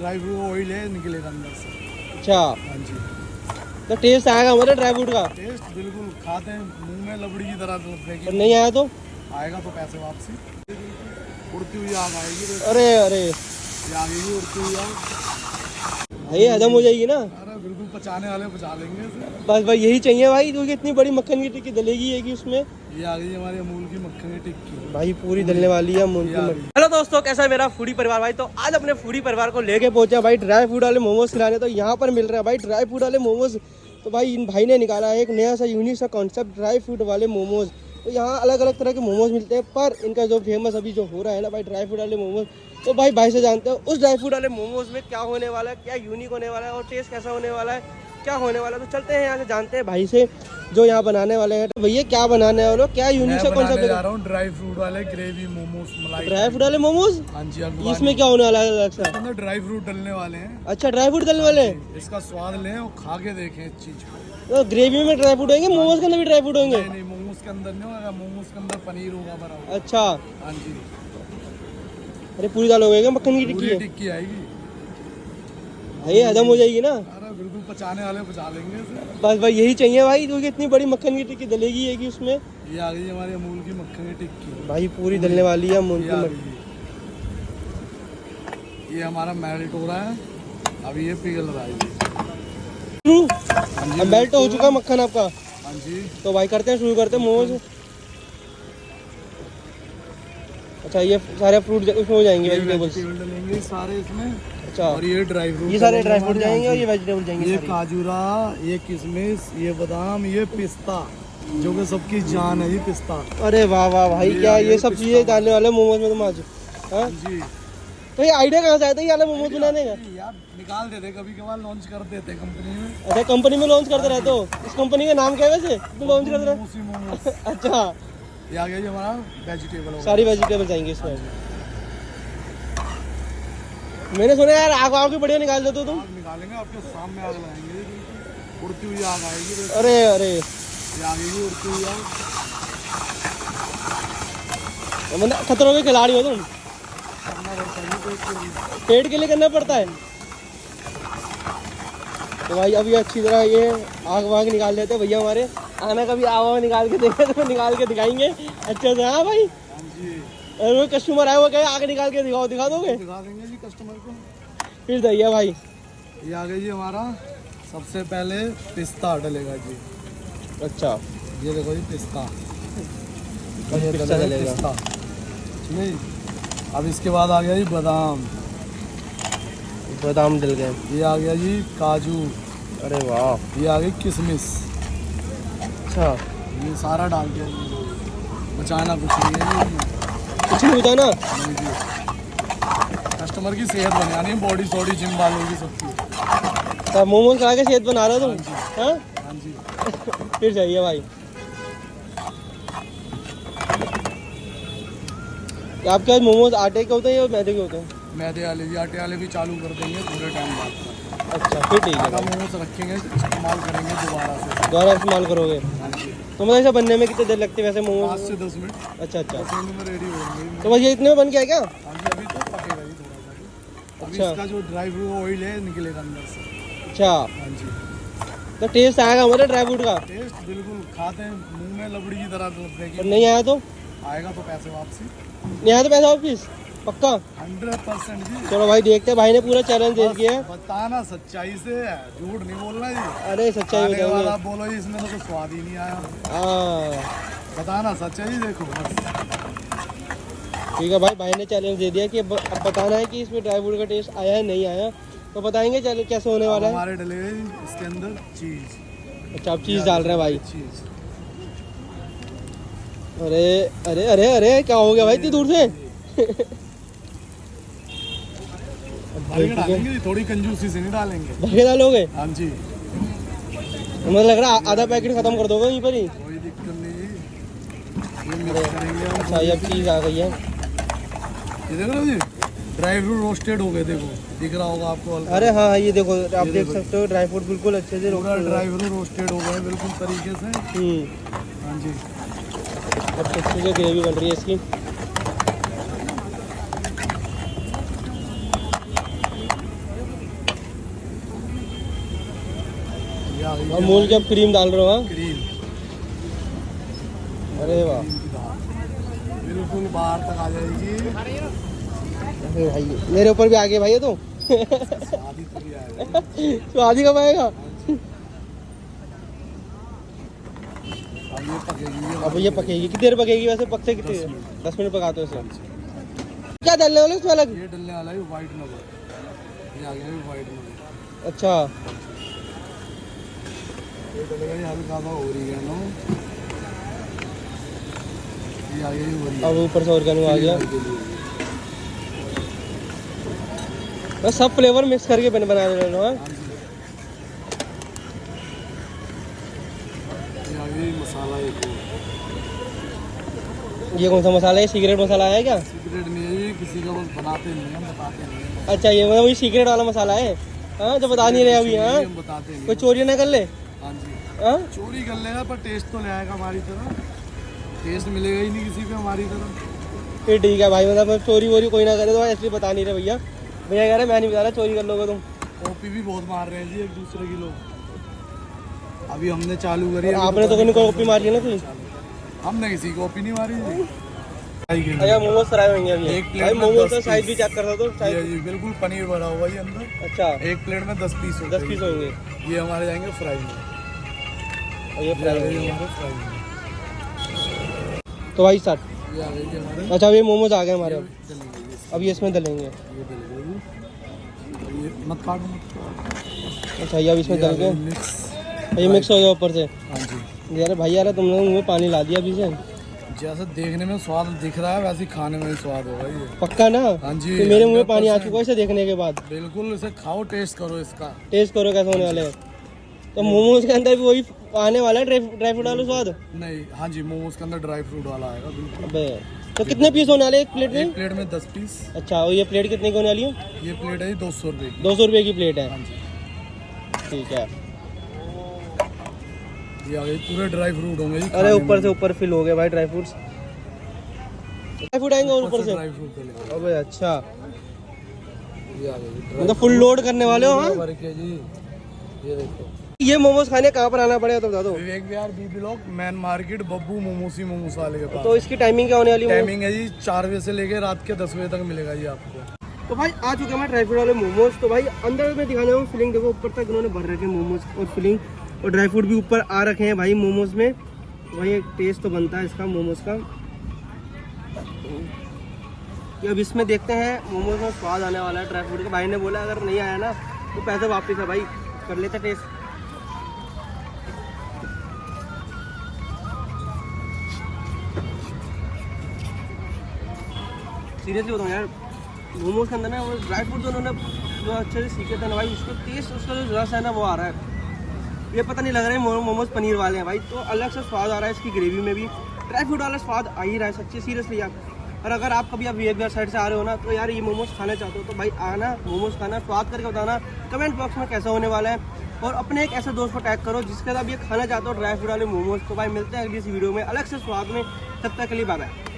Dry fruit oil है, निकलेगा अंदर से। अच्छा, हाँ जी। तो टेस्ट आएगा मतलब ड्राई फ्रूट का? टेस्ट बिल्कुल खाते हैं मुंह में लबड़ी की तरह लगेगी। और नहीं आया तो? आएगा तो पैसे वापसी। उड़ती हुई आग आएगी। अरे अरे ये आगे उड़ती हुई आग। भाई हजम हो जाएगी ना? अरे बिल्कुल, पचाने वाले पचा लेंगे इसे। बस भाई यही चाहिए भाई, क्योंकि इतनी बड़ी मक्खन की टिक्की डलेगी है कि उसमें। ये आ गई हमारी अमूल की मक्खन की टिक्की भाई पूरी डलने वाली है अमूल की मक्खन। हेलो दोस्तों, कैसा है मेरा फूडी परिवार भाई? तो आज अपने फूडी परिवार को लेके पहुंचे हैं भाई ड्राई फ्रूट वाले मोमोज खिलाने। तो यहाँ पर मिल रहा है भाई ड्राई फ्रूट वाले मोमोज। तो भाई इन भाई ने निकाला है एक नया सा यूनिक सा कॉन्सेप्ट, ड्राई फ्रूट वाले मोमोज। तो यहाँ अलग अलग तरह के मोमोज मिलते हैं, पर इनका जो फेमस अभी जो हो रहा है ना भाई ड्राई फ्रूट वाले मोमोज। तो भाई से जानते हो उस ड्राई फ्रूट वाले मोमोज में क्या होने वाला है, क्या यूनिक होने वाला है और टेस्ट कैसा होने वाला है, क्या होने वाला है। तो चलते हैं यहाँ से जानते हैं भाई से जो यहाँ बनाने वाले हैं। तो भैया क्या बनाने वाले हो, क्या यूनिक सा कॉन्सेप्ट? जा रहा हूँ ड्राई फ्रूट वाले ग्रेवी मोमोज, मलाई ड्राई फ्रूट वाले मोमोज। हाँ जी। इसमें क्या होने वाला है अलग सा? अंदर ड्राई फ्रूट डलने वाले हैं। अच्छा, ड्राई फ्रूट डलने वाले हैं। इसका स्वाद लें और खा के देखें इस चीज को। तो ग्रेवी में ड्राई फ्रूट होंगे, मोमोज के अंदर भी ड्राई फ्रूट होंगे? नहीं, मोमोज के अंदर नहीं होगा, मोमोज के अंदर पनीर होगा बराबर। अच्छा, हाँ जी। अरे पूरी दाल हो गई मक्खन की टिक्की है? टिक्की आएगी भाई हजम हो जाएगी ना? अरे बिल्कुल, पचाने वाले पचा लेंगे इसे। बस भाई यही चाहिए भाई, क्योंकि इतनी बड़ी मक्खन की टिक्की डलेगी है कि उसमें। ये आ गई हमारी अमूल की मक्खन की टिक्की। भाई पूरी डलने वाली है अमूल की मक्खन। ये हमारा मेल्ट हो रहा है, अभी ये पिघल रहा है। मेल्ट हो चुका मक्खन आपका? हाँ जी। तो भाई करते हैं, शुरू करते हैं मोमोज। अच्छा, ये सारे फ्रूट उसमें हो जाएंगे, वेजिटेबल्स डलेंगे सारे इसमें। अच्छा, और ये ड्राई फ्रूट, ये सारे ड्राई फ्रूट जाएंगे और ये वेजिटेबल जाएंगे। ये काजूरा, ये किशमिश, ये बादाम, ये पिस्ता, जो कि सबकी जान है ये पिस्ता। अरे वाह वाह भाई, क्या ये सब चीजें डालने वाले मोमोज में तुम आज? हाँ जी। तो ये आइडिया कहाँ से आया था ये वाला मोमोज बनाने का? यार निकाल देते, कभी कभार लॉन्च कर देते कंपनी में। अच्छा, कंपनी में लॉन्च करते रहते हो? इस कंपनी का नाम क्या है वैसे तुम लॉन्च करते रहे? मोमोस। अच्छा, ये आ गया जी हमारा वेजिटेबल। सारी वेजिटेबल जाएंगे इसमें। मैंने सुना यार आग आग भी बढ़िया निकाल देते हो तुम। आग निकालेंगे, आपके सामने आग लगाएंगे, उड़ती हुई आग आएगी। अरे अरे, ये आगे उड़ती हुई आग। मतलब खतरों के खिलाड़ी हो तुम। पेट के लिए करना पड़ता है। तो भाई अभी अच्छी तरह ये आग वाग निकाल देते भैया हमारे। आना कभी आग निकाल के देखे तो निकाल के दिखाएंगे अच्छे से। हाँ भाई, अरे कस्टमर आए वो कहे आग निकाल के दिखाओ, दिखा दोगे? दिखा देंगे जी कस्टमर को। फिर दैया भाई, ये आ गया जी हमारा सबसे पहले पिस्ता डलेगा जी। अच्छा, ये देखो जी पिस्ता, पिस्ता डलेगा। पिस्ता नहीं। अब इसके बाद आ गया जी बादाम, बादाम डल गए। ये आ गया जी काजू। अरे वाह, ये आ गई किशमिश। अच्छा, ये सारा डाल दिया जी, बचाना कुछ नहीं है जी, कुछ नहीं बचाना। नहीं जी, कस्टमर की सेहत बनानी है, बॉडी सॉडी जिम वालों की सबकी। तो मोमोज खा के सेहत बना रहे हो तुम? हाँ हाँ जी। फिर चाहिए भाई। आपके पास मोमोज आटे के होते हैं या मैदे के होते हैं? मैदे वाले भी, आटे वाले भी चालू कर देंगे थोड़े टाइम बाद। अच्छा, फिर ठीक है। आटा मोमोज रखेंगे, इस्तेमाल करेंगे दोबारा से। दोबारा इस्तेमाल करोगे? हाँ जी। तो मतलब ऐसा बनने में कितनी देर लगती है वैसे मोमोज? 5 से 10 मिनट। अच्छा अच्छा, 10 मिनट में रेडी हो जाएंगे। तो बस ये इतने में बन गया क्या? हाँ जी, अभी तो पकेगा जी थोड़ा सा। अभी अच्छा। इसका जो ड्राई फ्रूट ऑयल है निकलेगा अंदर से। अच्छा, हाँ जी। तो टेस्ट आएगा मतलब ड्राई फ्रूट का? टेस्ट बिल्कुल खाते हैं मुंह में लबड़ी की तरह और लगेगी। नहीं आया तो? आएगा तो पैसे वापसी। नहीं आया तो पैसा वापिस पक्का? 100% जी। चलो भाई देखते हैं, भाई ने पूरा चैलेंज दे दिया है। बताना सच्चाई से, झूठ नहीं बोलना जी। अरे सच्चाई खाने वाला बताएंगे। बोलो जी, इसमें तो कुछ स्वाद ही नहीं आया। हाँ बताना सच्चाई, देखो बस। ठीक है भाई, भाई ने चैलेंज दे दिया कि अब बताना है कि इसमें ड्राई फ्रूट का टेस्ट आया है नहीं आया। तो बताएंगे चलो कैसे होने वाला है। हमारे डले हुए इसके अंदर चीज। अच्छा, आप चीज़ डाल रहे हैं भाई? चीज। अरे अरे अरे अरे, क्या हो गया भाई इतनी दूर से? भर के डालेंगे, थोड़ी कंजूसी से नहीं डालेंगे। भर के डालोगे? हाँ जी। मुझे लग रहा है आधा पैकेट खत्म कर दोगे यहीं पर ही। कोई दिक्कत नहीं जी, ये मिक्स करेंगे हम। अच्छा, ये अब चीज़ आ गई है। ये देख रहे हो जी, ड्राई फ्रूट रोस्टेड हो गए, देखो दिख रहा होगा आपको हल्का। अरे हाँ, ये देखो आप देख सकते हो ड्राई फ्रूट बिल्कुल अच्छे से पूरा ड्राई फ्रूट रोस्टेड हो गए बिल्कुल तरीके से। हाँ जी। अब अच्छे से ग्रेवी बन रही है इसकी। आ गई अमूल की अब क्रीम डाल रहे हो? हाँ, क्रीम। अरे वाह, बिल्कुल बाहर तक आ जाएगी। अरे भाई मेरे ऊपर भी आ गए भाई ये तो। आधी तक आएगा। तो आधी कब आएगा? अब ये पकेगी। अब ये पकेगी, कितनी देर पकेगी वैसे? पकते कितनी देर? 10 मिनट पकाते हो इसे। क्या डालने वाले उसमें अलग? ये डलने वाला है व्हाइट नमक। ये आ गया व्हाइट नमक। अच्छा, ये डलेगा ये हल्का सा ओरिगेनो। ये आ गया ओरिगेनो। अब ऊपर से ऑर्गेनो आ गया। बस सब फ्लेवर मिक्स करके बना रहे हो? हाँ, ये आ गया मसाला एक और। ये कौन सा मसाला है? सीक्रेट मसाला है क्या? सीक्रेट नहीं है ये, किसी का बस बनाते नहीं हम बताते नहीं हैं। अच्छा, ये मतलब वही सीक्रेट वाला मसाला है? हाँ, जो बता नहीं रहे अभी। हाँ, हम बताते नहीं। कोई चोरी ना कर ले। हाँ जी, हाँ, चोरी कर लेगा पर टेस्ट तो ले आएगा हमारी तरह। टेस्ट मिलेगा ही नहीं किसी को हमारी तरह। फिर ठीक है भाई, मतलब चोरी वोरी कोई ना करे तो इसलिए बता नहीं रहे भैया। भैया कह रहे मैं नहीं बता रहा, चोरी कर लोगे तुम। कॉपी भी बहुत मार रहे हैं जी एक दूसरे की लोग। अभी हमने चालू करी है। आपने तो कोई कॉपी मारी है ना कोई? हमने किसी को कॉपी नहीं मारी जी। भैया मोमोज फ्राई होंगे अभी। एक प्लेट भाई में मोमोज 10 का साइज पीस। भी चेक कर दो तो ये जी बिल्कुल पनीर भरा हुआ है अंदर। अच्छा, एक प्लेट में 10 पीस 10 पीस होंगे। ये हमारे जाएंगे फ्राई में। और ये ये फ्राई आ गए होंगे। हमारे फ्राई में। तो भाई स्टार्ट। ये आ गए जी हमारे। अच्छा, ये मोमोज आ गए हमारे अब। चलेंगे अब ये इसमें डलेंगे। ये डल गई। ये मत काटो मत काटो। अच्छा, ये अब इसमें डल गए। मिक्स। ये मिक्स हो गया ऊपर से। हाँ जी, यार भाई यार तुम लोगों ने पानी ला दिया अभी से। जैसे देखने में स्वाद दिख रहा है वैसे ही खाने में भी स्वाद होगा ये। पक्का ना? हाँ जी, तो मेरे मुंह में पानी आ 100%। चुका है इसे देखने के बाद। बिल्कुल इसे खाओ, टेस्ट करो इसका। टेस्ट करो कैसे होने वाले हैं। तो मोमोज के अंदर भी वही आने वाला है, ड्राई फ्रूट वाला स्वाद? नहीं, हाँ जी, मोमोज के अंदर ड्राई फ्रूट वाला आएगा बिल्कुल। अबे, तो कितने पीस होने वाले एक प्लेट एक में? प्लेट में 10 पीस। अच्छा, और ये प्लेट कितने की होने वाली है? ये प्लेट है 200 रुपये की। 200 रुपये की प्लेट है। हाँ जी, ठीक है। ये आ गए पूरे ड्राई फ्रूट होंगे जी। अरे ऊपर से ऊपर फिल हो गए भाई ड्राई फ्रूट्स। ड्राई फ्रूट आएंगे और ऊपर से? ड्राई फ्रूट डलेगा। अबे अच्छा, ये आ गए मतलब फुल लोड करने वाले हो? हाँ, भर के जी। ये देखो, ये मोमोज खाने कहाँ पर आना पड़ेगा तो बता दो। Vivek Vihar B block main market Babbu मोमोसी मोमोस वाले के पास। तो इसकी टाइमिंग क्या होने वाली है? टाइमिंग है जी 4 बजे से लेके रात के 10 बजे तक मिलेगा जी आपको। तो भाई आ चुके हैं मैं ड्राई फ्रूट वाले मोमोज। तो भाई अंदर में दिखाने वाला फिलिंग देखो, ऊपर तक इन्होंने भर रखे मोमोज और फिलिंग, और ड्राई फ्रूट भी ऊपर आ रखे हैं भाई मोमोज में। भाई एक टेस्ट तो बनता है इसका मोमोज का। कि अब इसमें देखते हैं मोमोज में स्वाद आने वाला है ड्राई फ्रूट का। भाई ने बोला अगर नहीं आया ना तो पैसे वापस है भाई। कर लेते टेस्ट। सीरियसली बताऊँ यार, मोमोज के अंदर ना वो ड्राई फ्रूट जो उन्होंने जो अच्छे से सीखे थे ना भाई, उसको टेस्ट, उसका जो रस है ना वो आ रहा है। ये पता नहीं लग रहा है मोमोज पनीर वाले हैं भाई। तो अलग से स्वाद आ रहा है इसकी ग्रेवी में भी। ड्राई फ्रूट वाला स्वाद आ ही रहा है सच्ची सीरियसली यार। और अगर आप कभी विवेक विहार साइड से आ रहे हो ना तो यार ये मोमोज खाना चाहते हो तो भाई आना, मोमोज खाना, स्वाद करके बताना कमेंट बॉक्स में कैसा होने वाला है। और अपने एक ऐसे दोस्त को टैग करो जिसके साथ आप ये खाना चाहते हो ड्राई फ्रूट वाले मोमोज। तो भाई मिलते हैं अगली इस वीडियो में अलग से स्वाद में। तब तक के लिए बाय बाय।